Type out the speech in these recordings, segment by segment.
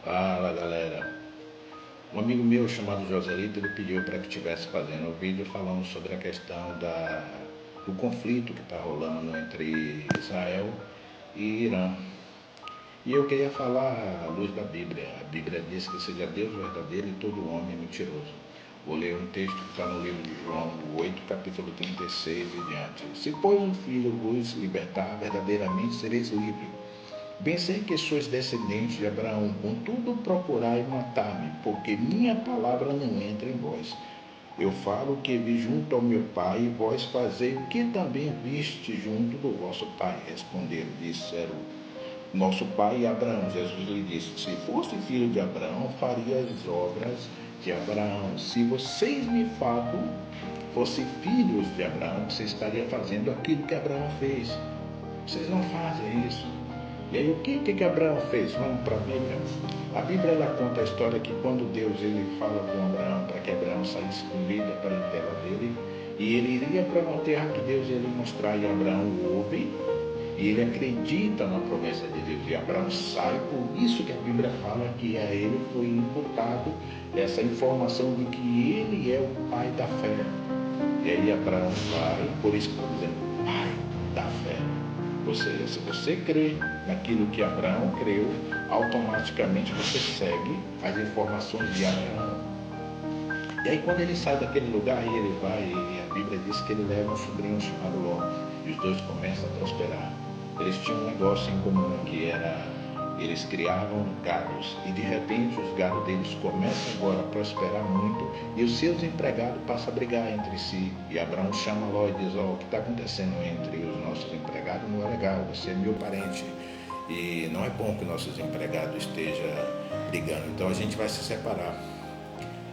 Fala galera, um amigo meu chamado Joselito, ele pediu para que estivesse fazendo um vídeo falando sobre a questão do conflito que está rolando entre Israel e Irã. E eu queria falar à luz da Bíblia. A Bíblia diz que seja Deus verdadeiro e todo homem é mentiroso. Vou ler um texto que está no livro de João 8, capítulo 36 e diante. Se pois o Filho vos libertar, verdadeiramente sereis livres. Bem sei que sois descendentes de Abraão, contudo procurai matar-me, porque minha palavra não entra em vós. Eu falo o que vi junto ao meu pai, e vós fazei o que também viste junto do vosso pai. Responderam, disseram, nosso pai Abraão. Jesus lhe disse, se fosse filho de Abraão, faria as obras de Abraão. Se vocês de fato fossem filhos de Abraão, você estaria fazendo aquilo que Abraão fez. Vocês não fazem isso. E aí o que Abraão fez? Vamos para a Bíblia. A Bíblia ela conta a história que quando Deus ele fala com Abraão para que Abraão saísse com vida para a terra dele, e ele iria para uma terra que Deus ia lhe mostrar, e Abraão ouve, e ele acredita na promessa de Deus, e Abraão sai, por isso que a Bíblia fala que a ele foi imputado essa informação de que ele é o pai da fé. E aí Abraão vai, por isso que eu estou dizendo, pai da fé. Ou seja, se você crê naquilo que Abraão creu, automaticamente você segue as informações de Abraão. E aí quando ele sai daquele lugar, ele vai, e a Bíblia diz que ele leva um sobrinho chamado Ló, e os dois começam a prosperar. Eles tinham um negócio em comum, que era, eles criavam gados, e de repente os gados deles começam agora a prosperar muito, e os seus empregados passam a brigar entre si. E Abraão chama Ló e diz, o que está acontecendo entre os nossos empregados não é legal, você é meu parente, e não é bom que nossos empregados estejam brigando, então a gente vai se separar.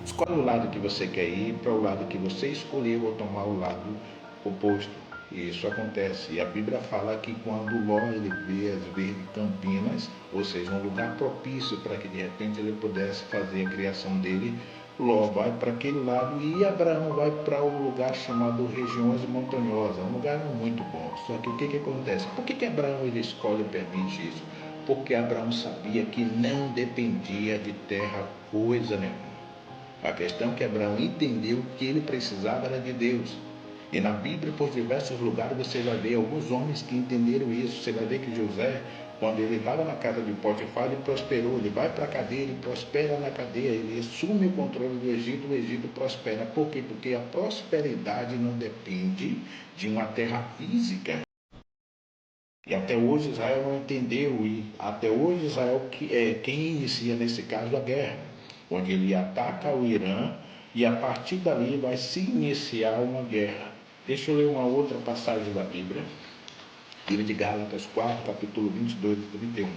Escolhe o lado que você quer ir, para o lado que você escolheu, ou tomar o lado oposto. E isso acontece. E a Bíblia fala que quando Ló ele vê as verdes campinas, ou seja, um lugar propício para que de repente ele pudesse fazer a criação dele, Ló vai para aquele lado e Abraão vai para um lugar chamado regiões montanhosas, um lugar muito bom. Só que o que acontece? Por que Abraão ele escolhe e permite isso? Porque Abraão sabia que não dependia de terra coisa nenhuma. A questão é que Abraão entendeu que ele precisava era de Deus. E na Bíblia, por diversos lugares, você vai ver alguns homens que entenderam isso. Você vai ver que José, quando ele estava na casa de Potifar, ele prosperou. Ele vai para a cadeia, ele prospera na cadeia. Ele assume o controle do Egito, o Egito prospera. Por quê? Porque a prosperidade não depende de uma terra física. E até hoje Israel não entendeu. E até hoje Israel é quem inicia, nesse caso, a guerra, onde ele ataca o Irã, e a partir dali vai se iniciar uma guerra. Deixa eu ler uma outra passagem da Bíblia, livro de Gálatas 4, capítulo 22 e 31.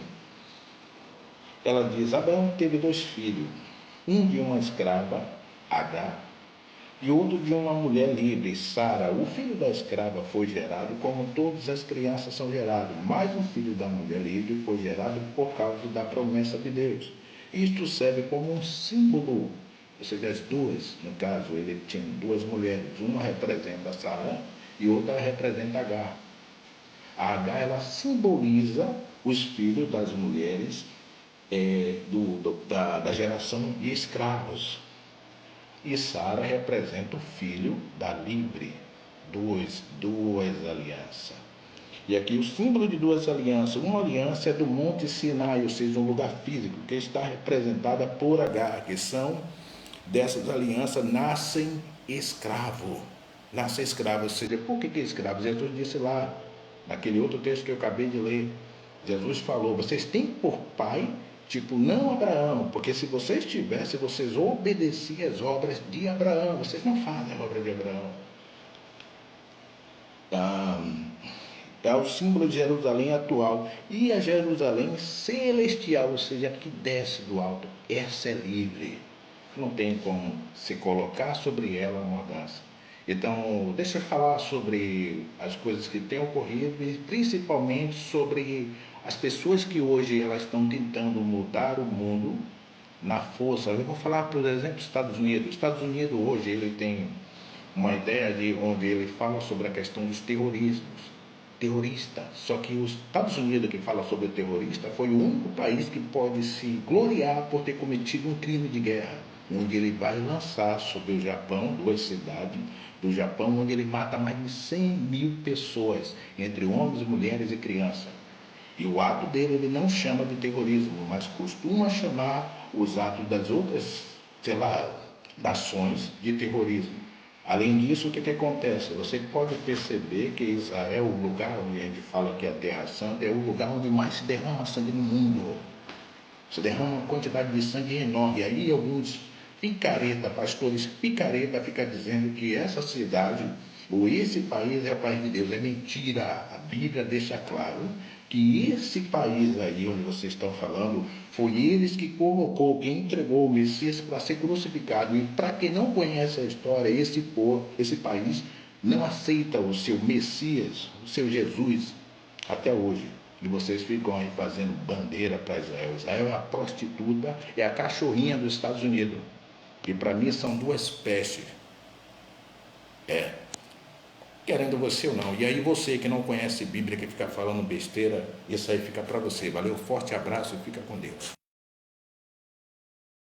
Ela diz, Abraão teve 2 filhos, um de uma escrava, Agar, e outro de uma mulher livre, Sara. O filho da escrava foi gerado como todas as crianças são geradas, mas o filho da mulher livre foi gerado por causa da promessa de Deus. Isto serve como um símbolo, ou seja, as duas, no caso, ele tinha 2 mulheres, uma representa Sara e outra representa Agar. A Agar, ela simboliza os filhos das mulheres da geração de escravos. E Sara representa o filho da livre, duas alianças. E aqui o símbolo de 2 alianças. Uma aliança é do Monte Sinai, ou seja, um lugar físico, que está representada por Agar, que são dessas alianças nascem escravo. Nasce escravo, ou seja, por que escravo? Jesus disse lá, naquele outro texto que eu acabei de ler, Jesus falou, vocês têm por pai, tipo, não Abraão, porque se vocês tivessem, vocês obedeciam as obras de Abraão, vocês não fazem a obra de Abraão. É o símbolo de Jerusalém atual, e a Jerusalém celestial, ou seja, que desce do alto, essa é livre. Não tem como se colocar sobre ela uma mudança. Então, deixa eu falar sobre as coisas que têm ocorrido e principalmente sobre as pessoas que hoje elas estão tentando mudar o mundo na força. Eu vou falar, por exemplo, dos Estados Unidos. Os Estados Unidos hoje ele tem uma ideia de onde ele fala sobre a questão dos terrorismos. terrorista. Só que os Estados Unidos, que fala sobre o terrorista, foi o único país que pode se gloriar por ter cometido um crime de guerra, onde ele vai lançar sobre o Japão, 2 cidades do Japão, onde ele mata mais de 100 mil pessoas, entre homens, mulheres e crianças. E o ato dele ele não chama de terrorismo, mas costuma chamar os atos das outras, sei lá, nações de terrorismo. Além disso, o que acontece? Você pode perceber que Israel, o lugar onde a gente fala que é a Terra Santa, é o lugar onde mais se derrama sangue no mundo. Se derrama uma quantidade de sangue enorme. E aí alguns picareta, pastores picareta, ficam dizendo que essa cidade ou esse país é o país de Deus. É mentira. A Bíblia deixa claro que esse país aí onde vocês estão falando, foi eles que colocou, que entregou o Messias para ser crucificado. E para quem não conhece a história, esse povo, esse país não aceita o seu Messias, o seu Jesus, até hoje. E vocês ficam aí fazendo bandeira para Israel. Israel é a prostituta, é a cachorrinha dos Estados Unidos. E para mim são duas pestes. É, querendo você ou não. E aí você que não conhece Bíblia, que fica falando besteira, isso aí fica para você. Valeu, forte abraço e fica com Deus.